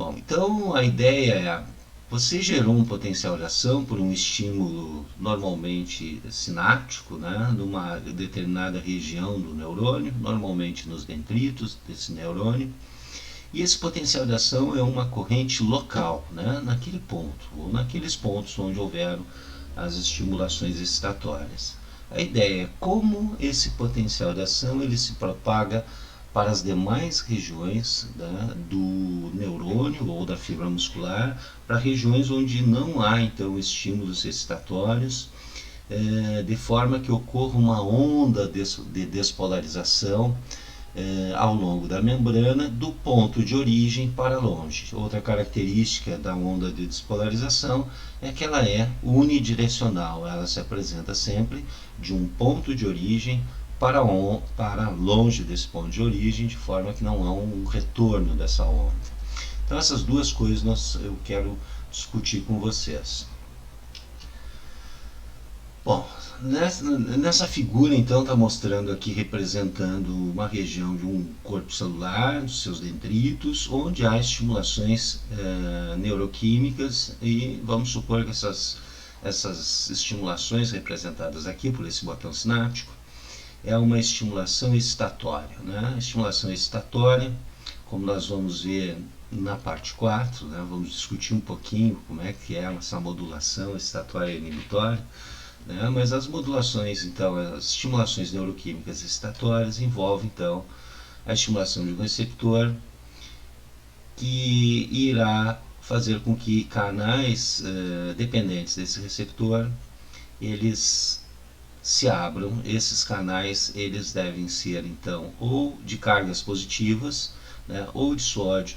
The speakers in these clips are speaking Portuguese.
Bom, então a ideia é, você gerou um potencial de ação por um estímulo normalmente sináptico, né, numa determinada região do neurônio, normalmente nos dendritos desse neurônio, e esse potencial de ação é uma corrente local, né, naquele ponto, ou naqueles pontos onde houveram as estimulações excitatórias. A ideia é como esse potencial de ação ele se propaga para as demais regiões, né, do neurônio ou da fibra muscular, para regiões onde não há então estímulos excitatórios, de forma que ocorra uma onda de despolarização ao longo da membrana do ponto de origem para longe. Outra característica da onda de despolarização é que ela é unidirecional, ela se apresenta sempre de um ponto de origem para longe desse ponto de origem, de forma que não há um retorno dessa onda. Então essas duas coisas eu quero discutir com vocês. Bom, nessa figura então está mostrando aqui, representando uma região de um corpo celular, dos seus dendritos, onde há estimulações neuroquímicas, e vamos supor que essas estimulações representadas aqui por esse botão sináptico é uma estimulação excitatória, né? A estimulação excitatória, como nós vamos ver na parte 4, né? Vamos discutir um pouquinho como é que é essa modulação excitatória e inibitória, né? Mas as modulações, então, as estimulações neuroquímicas excitatórias envolvem então a estimulação de um receptor que irá fazer com que canais dependentes desse receptor eles se abram. Esses canais eles devem ser então ou de cargas positivas, né, ou de sódio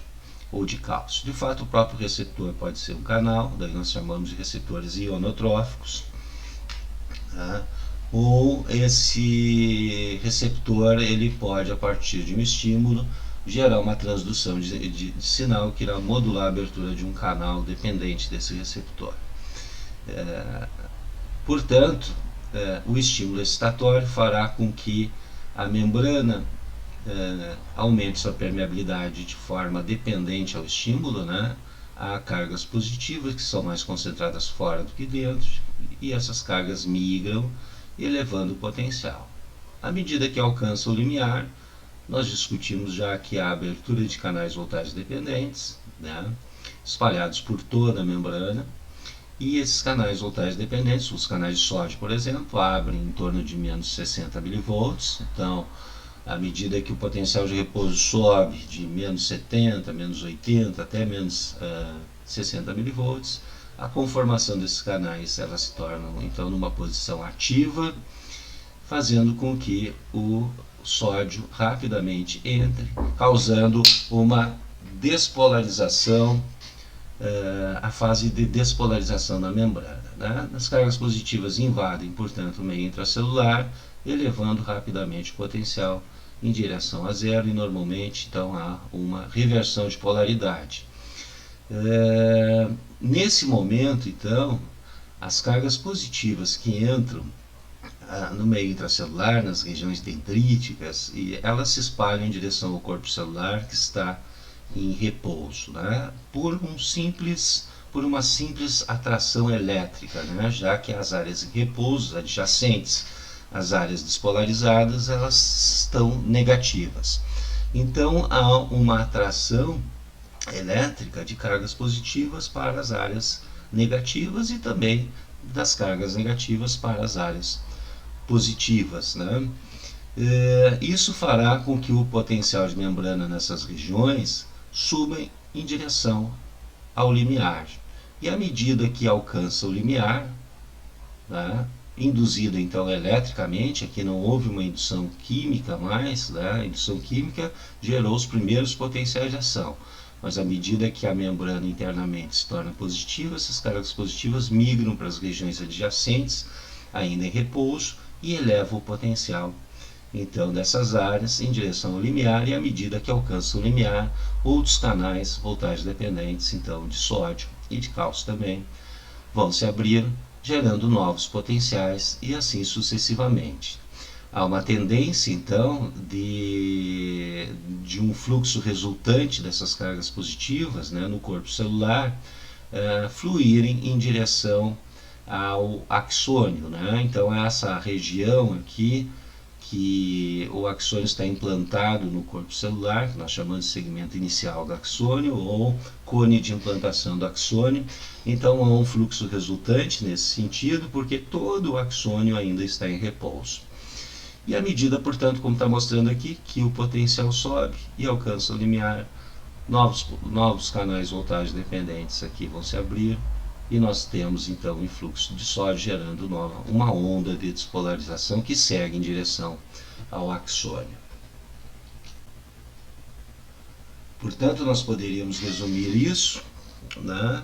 ou de cálcio. De fato, o próprio receptor pode ser um canal, daí nós chamamos de receptores ionotróficos, né, ou esse receptor ele pode, a partir de um estímulo, gerar uma transdução de sinal que irá modular a abertura de um canal dependente desse receptor. Portanto, o estímulo excitatório fará com que a membrana aumente sua permeabilidade de forma dependente ao estímulo, né? Há cargas positivas que são mais concentradas fora do que dentro, e essas cargas migram, elevando o potencial. À medida que alcança o limiar, nós discutimos já que há abertura de canais voltage dependentes, né, espalhados por toda a membrana, e esses canais voltage dependentes, os canais de sódio, por exemplo, abrem em torno de menos 60 mV. Então, à medida que o potencial de repouso sobe de menos 70, menos 80 até menos 60 mV, a conformação desses canais elas se tornam então numa posição ativa, fazendo com que o sódio rapidamente entre, causando uma despolarização, a fase de despolarização da membrana, né? As cargas positivas invadem, portanto, o meio intracelular, elevando rapidamente o potencial em direção a zero, e normalmente então há uma reversão de polaridade. Nesse momento, então, as cargas positivas que entram no meio intracelular, nas regiões dendríticas, e elas se espalham em direção ao corpo celular que está em repouso, né? por uma simples atração elétrica, né? Já que as áreas em repouso adjacentes às áreas despolarizadas elas estão negativas. Então há uma atração elétrica de cargas positivas para as áreas negativas e também das cargas negativas para as áreas positivas, né? Isso fará com que o potencial de membrana nessas regiões suba em direção ao limiar. E à medida que alcança o limiar, né, induzido então eletricamente, aqui não houve uma indução química mais, né, a indução química gerou os primeiros potenciais de ação, mas à medida que a membrana internamente se torna positiva, essas cargas positivas migram para as regiões adjacentes, ainda em repouso, e elevam o potencial então dessas áreas em direção ao limiar, e à medida que alcança o limiar, outros canais voltage dependentes, então de sódio e de cálcio também, vão se abrir, gerando novos potenciais, e assim sucessivamente. Há uma tendência, então, de um fluxo resultante dessas cargas positivas, né, no corpo celular, fluírem em direção ao axônio, né? Então, essa região aqui, que o axônio está implantado no corpo celular, que nós chamamos de segmento inicial do axônio, ou cone de implantação do axônio. Então, há um fluxo resultante nesse sentido, porque todo o axônio ainda está em repouso. E à medida, portanto, como está mostrando aqui, que o potencial sobe e alcança o limiar, novos canais de voltagem dependentes aqui vão se abrir, e nós temos então um influxo de sódio gerando uma onda de despolarização que segue em direção ao axônio. Portanto, nós poderíamos resumir isso, né,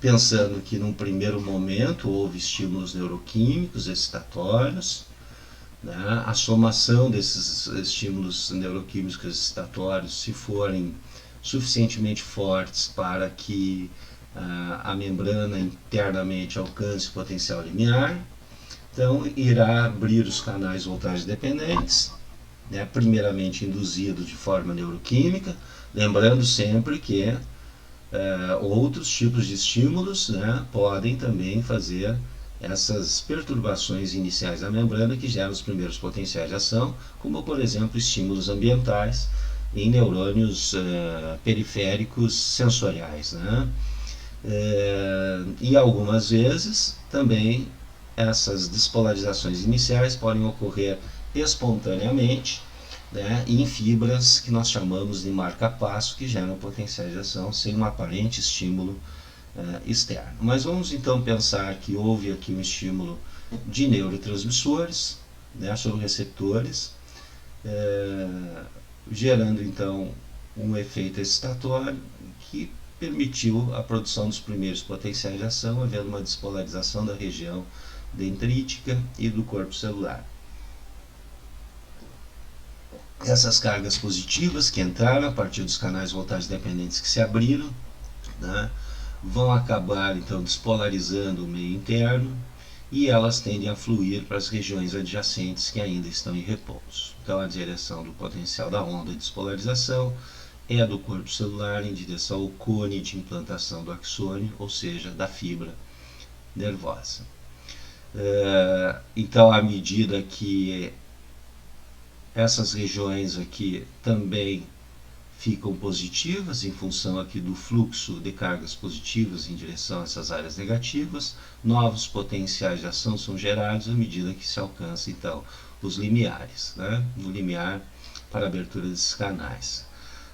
pensando que num primeiro momento houve estímulos neuroquímicos excitatórios, né, a somação desses estímulos neuroquímicos excitatórios, se forem suficientemente fortes para que a membrana internamente alcance o potencial limiar, então irá abrir os canais voltagem dependentes, né, primeiramente induzidos de forma neuroquímica, lembrando sempre que outros tipos de estímulos, né, podem também fazer essas perturbações iniciais da membrana que geram os primeiros potenciais de ação, como por exemplo estímulos ambientais em neurônios periféricos sensoriais, né? E algumas vezes também essas despolarizações iniciais podem ocorrer espontaneamente, né, em fibras que nós chamamos de marca-passo, que geram potenciais de ação sem um aparente estímulo externo. Mas vamos então pensar que houve aqui um estímulo de neurotransmissores, né, sobre receptores, gerando então um efeito excitatório que permitiu a produção dos primeiros potenciais de ação, havendo uma despolarização da região dendrítica e do corpo celular. Essas cargas positivas que entraram a partir dos canais voltagem dependentes que se abriram, né, vão acabar então despolarizando o meio interno, e elas tendem a fluir para as regiões adjacentes que ainda estão em repouso. Então a direção do potencial da onda de despolarização é do corpo celular em direção ao cone de implantação do axônio, ou seja, da fibra nervosa. Então, à medida que essas regiões aqui também ficam positivas em função aqui do fluxo de cargas positivas em direção a essas áreas negativas, novos potenciais de ação são gerados à medida que se alcança então os limiares, né? O limiar para a abertura desses canais.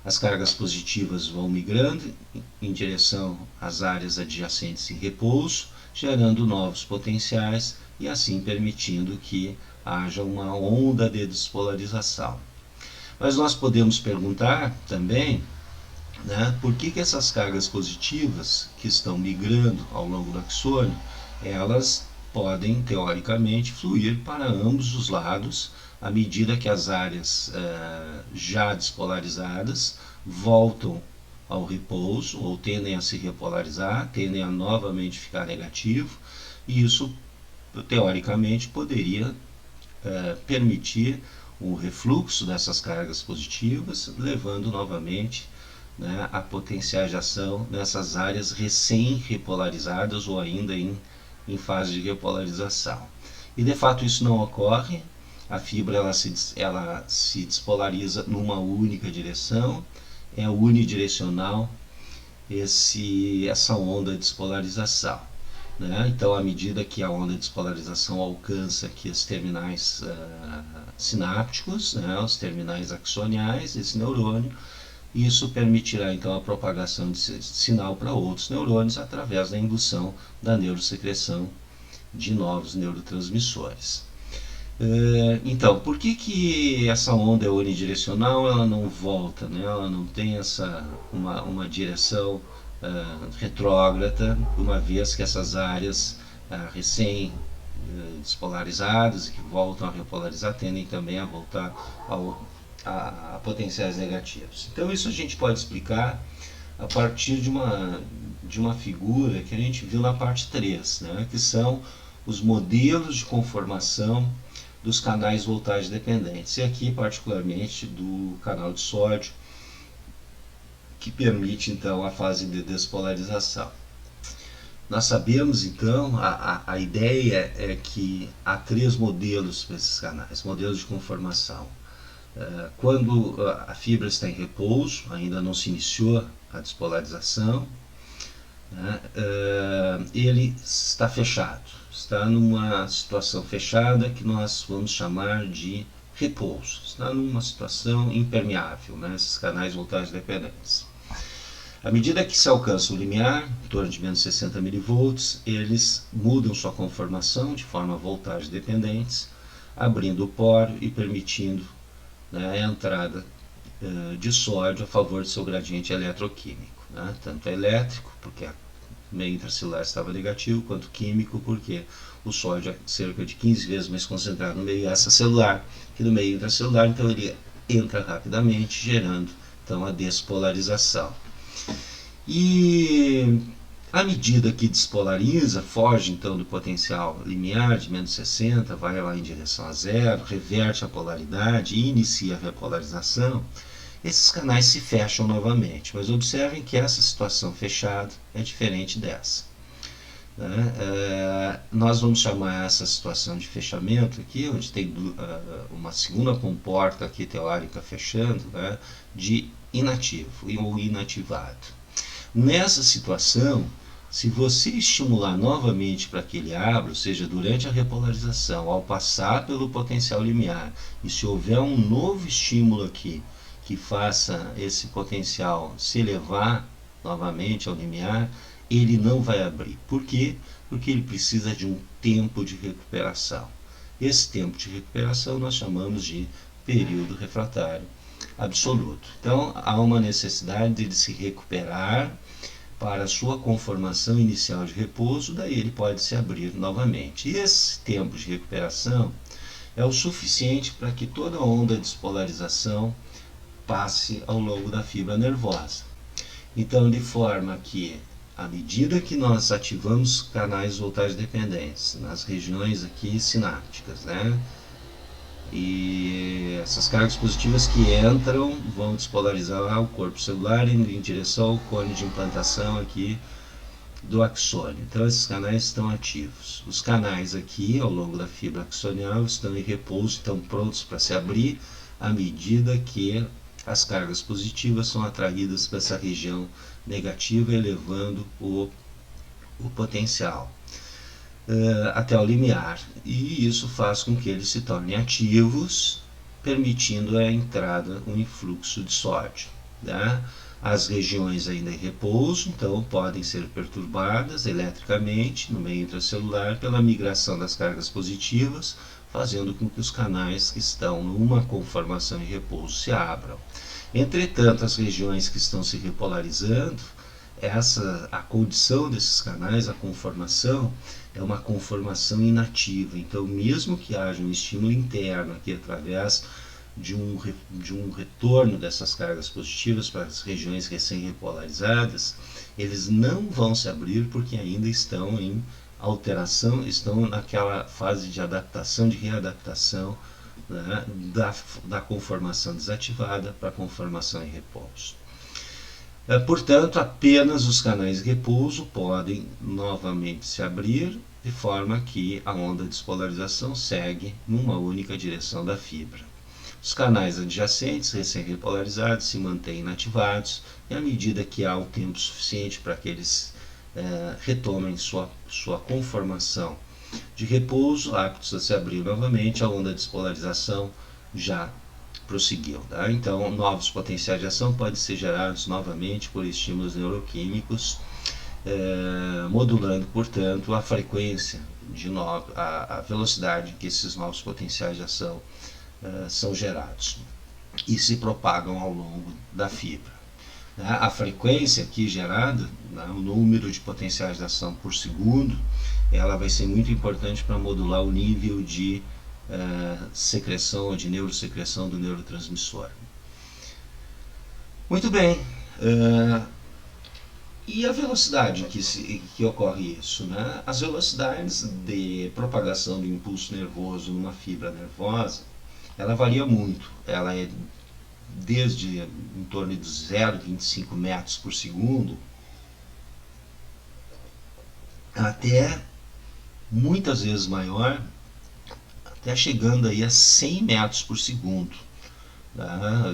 As cargas positivas vão migrando em direção às áreas adjacentes em repouso, gerando novos potenciais e assim permitindo que haja uma onda de despolarização. Mas nós podemos perguntar também, né, por que essas cargas positivas que estão migrando ao longo do axônio, elas podem, teoricamente, fluir para ambos os lados, à medida que as áreas já despolarizadas voltam ao repouso, ou tendem a se repolarizar, tendem a novamente ficar negativo, e isso, teoricamente, poderia permitir o refluxo dessas cargas positivas, levando novamente, né, a potenciais de ação nessas áreas recém-repolarizadas ou ainda em fase de repolarização. E de fato isso não ocorre, a fibra ela se despolariza numa única direção, é unidirecional essa onda de despolarização. Então, à medida que a onda de despolarização alcança aqui os terminais sinápticos, né, os terminais axoniais desse neurônio, isso permitirá então a propagação de sinal para outros neurônios através da indução da neurosecreção de novos neurotransmissores. Então, por que essa onda é unidirecional? Ela não volta, né? Ela não tem uma direção retrógrada, uma vez que essas áreas recém-despolarizadas que voltam a repolarizar tendem também a voltar a potenciais negativos. Então isso a gente pode explicar a partir de uma figura que a gente viu na parte 3, né, que são os modelos de conformação dos canais voltagem dependentes, e aqui particularmente do canal de sódio, que permite então a fase de despolarização. Nós sabemos então, a ideia é que há 3 modelos para esses canais, modelos de conformação. Quando a fibra está em repouso, ainda não se iniciou a despolarização, ele está fechado, está numa situação fechada que nós vamos chamar de repouso, está numa situação impermeável, esses canais voltagem dependentes. À medida que se alcança o limiar, em torno de menos 60 mV, eles mudam sua conformação de forma voltagem dependentes, abrindo o poro e permitindo a entrada de sódio a favor de seu gradiente eletroquímico, tanto elétrico, porque o meio intracelular estava negativo, quanto químico, porque o sódio é cerca de 15 vezes mais concentrado no meio extracelular que no meio intracelular, então ele entra rapidamente, gerando então a despolarização. E à medida que despolariza, foge então do potencial limiar de menos 60, vai lá em direção a zero, reverte a polaridade e inicia a repolarização, esses canais se fecham novamente. Mas observem que essa situação fechada é diferente dessa. Nós vamos chamar essa situação de fechamento aqui, onde tem uma segunda comporta aqui teórica fechando, de inativo ou inativado. Nessa situação, se você estimular novamente para que ele abra, ou seja, durante a repolarização, ao passar pelo potencial limiar, e se houver um novo estímulo aqui que faça esse potencial se elevar novamente ao limiar, ele não vai abrir. Por quê? Porque ele precisa de um tempo de recuperação. Esse tempo de recuperação nós chamamos de período refratário absoluto. Então, há uma necessidade de ele se recuperar para a sua conformação inicial de repouso, daí ele pode se abrir novamente. E esse tempo de recuperação é o suficiente para que toda a onda de despolarização passe ao longo da fibra nervosa. Então, de forma que, à medida que nós ativamos canais voltagem dependentes nas regiões aqui sinápticas, e essas cargas positivas que entram vão despolarizar o corpo celular em direção ao cone de implantação aqui do axônio. Então esses canais estão ativos. Os canais aqui ao longo da fibra axonial estão em repouso, estão prontos para se abrir à medida que as cargas positivas são atraídas para essa região negativa, elevando o potencial até o limiar, e isso faz com que eles se tornem ativos, permitindo a entrada, um influxo de sódio. As regiões ainda em repouso, então, podem ser perturbadas eletricamente no meio intracelular pela migração das cargas positivas, fazendo com que os canais que estão numa conformação em repouso se abram. Entretanto, as regiões que estão se repolarizando, a condição desses canais, a conformação, é uma conformação inativa. Então, mesmo que haja um estímulo interno aqui através de um retorno dessas cargas positivas para as regiões recém-repolarizadas, eles não vão se abrir porque ainda estão em alteração, estão naquela fase de adaptação, de readaptação, da conformação desativada para a conformação em repouso. Portanto, apenas os canais de repouso podem novamente se abrir, de forma que a onda de despolarização segue numa única direção da fibra. Os canais adjacentes, recém-repolarizados, se mantêm inativados, e à medida que há o tempo suficiente para que eles retomem sua conformação de repouso, aptos a se abrir novamente, a onda de despolarização já prosseguiu. Então, novos potenciais de ação podem ser gerados novamente por estímulos neuroquímicos, modulando, portanto, a frequência, a velocidade que esses novos potenciais de ação são gerados e se propagam ao longo da fibra. A frequência aqui gerada, o número de potenciais de ação por segundo, ela vai ser muito importante para modular o nível de secreção ou de neurosecreção do neurotransmissor. Muito bem, E a velocidade em que ocorre isso, né? As velocidades de propagação do impulso nervoso numa fibra nervosa, ela varia muito. Ela é desde em torno de 0,25 metros por segundo até muitas vezes maior, até chegando aí a 100 metros por segundo.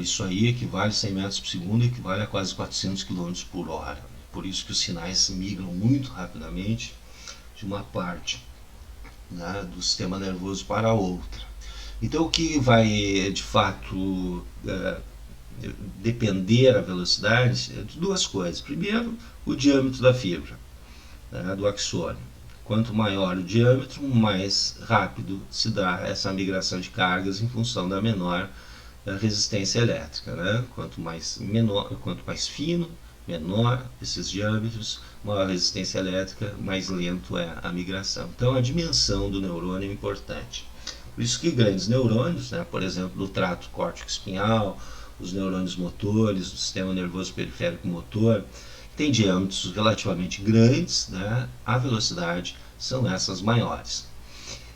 Isso aí equivale, 100 metros por segundo equivale a quase 400 km por hora. Por isso que os sinais migram muito rapidamente de uma parte, né, do sistema nervoso para a outra. Então o que vai de fato depender a velocidade é de duas coisas. Primeiro, o diâmetro da fibra, né, do axônio. Quanto maior o diâmetro, mais rápido se dá essa migração de cargas em função da menor resistência elétrica, né? Quanto mais fino, menor esses diâmetros, maior resistência elétrica, mais lento é a migração. Então a dimensão do neurônio é importante. Por isso que grandes neurônios, né, por exemplo, do trato córtico-espinhal, os neurônios motores, do sistema nervoso periférico motor, tem diâmetros relativamente grandes, né? A velocidade são essas maiores.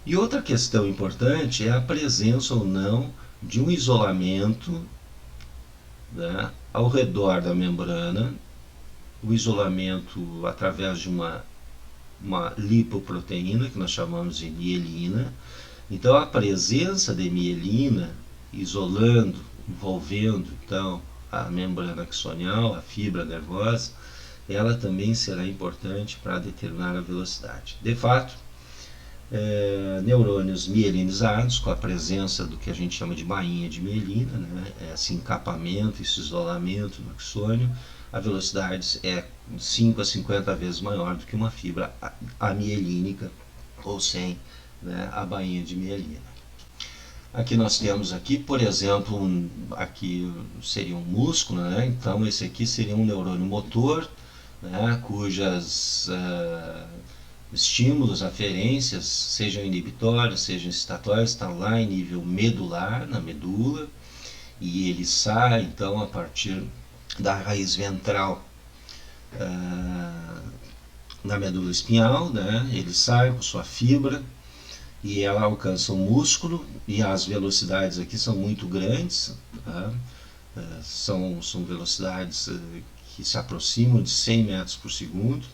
E outra questão importante é a presença ou não de um isolamento, né, ao redor da membrana, o isolamento através de uma lipoproteína, que nós chamamos de mielina. Então a presença de mielina isolando, envolvendo então a membrana axonial, a fibra nervosa, ela também será importante para determinar a velocidade. De fato, neurônios mielinizados, com a presença do que a gente chama de bainha de mielina, né, esse encapamento, esse isolamento do axônio, a velocidade é 5 a 50 vezes maior do que uma fibra amielínica ou sem, né, a bainha de mielina. Aqui nós temos aqui, por exemplo, aqui seria um músculo, né? Então esse aqui seria um neurônio motor, né, cujas estímulos, aferências, sejam inibitórios, sejam excitatórios, está lá em nível medular, na medula, e ele sai então a partir da raiz ventral na medula espinhal, né? Ele sai com sua fibra e ela alcança o músculo, e as velocidades aqui são muito grandes, tá? São velocidades que se aproximam de 100 metros por segundo.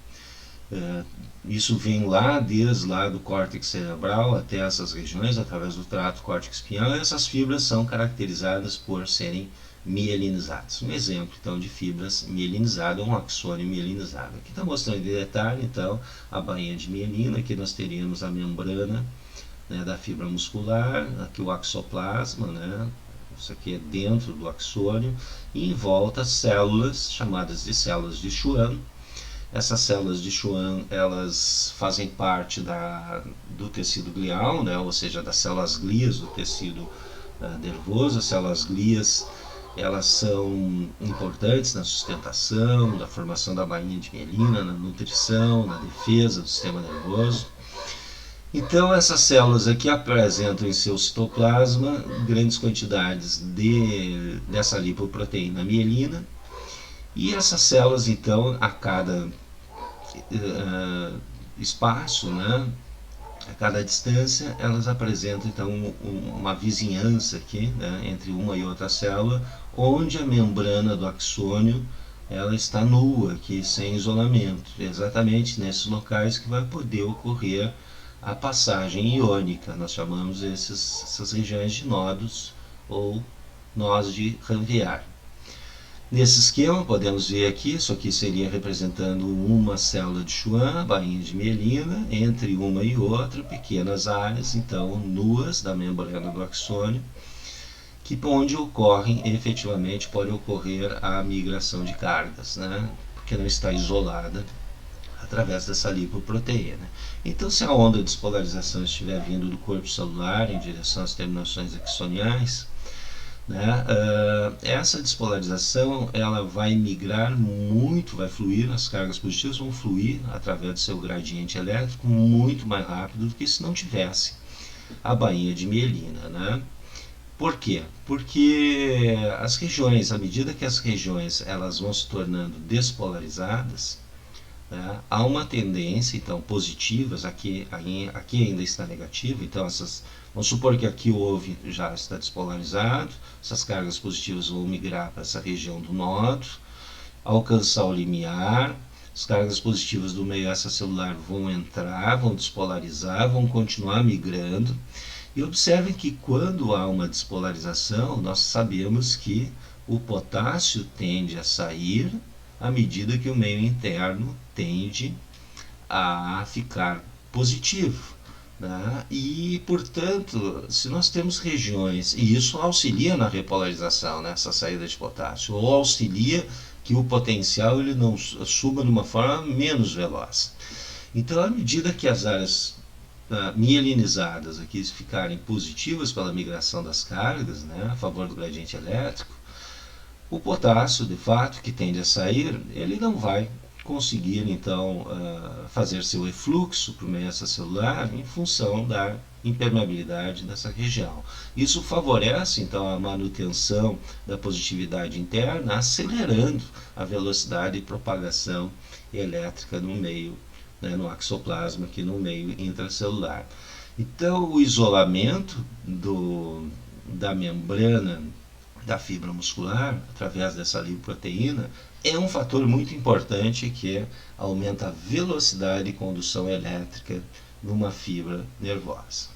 Isso vem desde lá do córtex cerebral até essas regiões, através do trato córtico-espinhal, e essas fibras são caracterizadas por serem mielinizadas. Um exemplo então de fibras mielinizadas, um axônio mielinizado. Aqui está mostrando em detalhe então a bainha de mielina. Aqui nós teríamos a membrana, né, da fibra muscular, aqui o axoplasma, né? Isso aqui é dentro do axônio, e em volta células chamadas de células de Schwann. Essas células de Schwann, elas fazem parte do tecido glial, né? Ou seja, das células glias do tecido nervoso. As células glias, elas são importantes na sustentação, na formação da bainha de mielina, na nutrição, na defesa do sistema nervoso. Então essas células aqui apresentam em seu citoplasma grandes quantidades dessa lipoproteína mielina, e essas células então a cada espaço, né, a cada distância, elas apresentam então uma vizinhança aqui, né, entre uma e outra célula, onde a membrana do axônio ela está nua aqui, sem isolamento, exatamente nesses locais que vai poder ocorrer a passagem iônica. Nós chamamos essas regiões de nodos ou nós de Ranvier. Nesse esquema podemos ver aqui, isso aqui seria representando uma célula de Schwann, a bainha de mielina, entre uma e outra, pequenas áreas, então, nuas da membrana do axônio, que onde efetivamente pode ocorrer a migração de cargas, né? Porque não está isolada através dessa lipoproteína. Então, se a onda de despolarização estiver vindo do corpo celular em direção às terminações axoniais, né, essa despolarização ela vai migrar muito, vai fluir, as cargas positivas vão fluir através do seu gradiente elétrico muito mais rápido do que se não tivesse a bainha de mielina, né? Por quê? Porque as regiões, à medida que as regiões elas vão se tornando despolarizadas, né? Há uma tendência, então, positivas, aqui ainda está negativo, então vamos supor que aqui o OV já está despolarizado, essas cargas positivas vão migrar para essa região do nódo, alcançar o limiar, as cargas positivas do meio extracelular vão entrar, vão despolarizar, vão continuar migrando. E observem que quando há uma despolarização, nós sabemos que o potássio tende a sair à medida que o meio interno tende a ficar positivo. Né? E, portanto, se nós temos regiões, e isso auxilia na repolarização, nessa saída de potássio, ou auxilia que o potencial ele não suba de uma forma menos veloz. Então, à medida que as áreas mielinizadas aqui ficarem positivas pela migração das cargas, né, a favor do gradiente elétrico, o potássio, de fato, que tende a sair, ele não vai conseguir, então, fazer seu efluxo para o meio extracelular em função da impermeabilidade dessa região. Isso favorece, então, a manutenção da positividade interna, acelerando a velocidade de propagação elétrica no meio, né, no axoplasma, aqui no meio intracelular. Então, o isolamento da membrana da fibra muscular, através dessa lipoproteína, é um fator muito importante que aumenta a velocidade de condução elétrica numa fibra nervosa.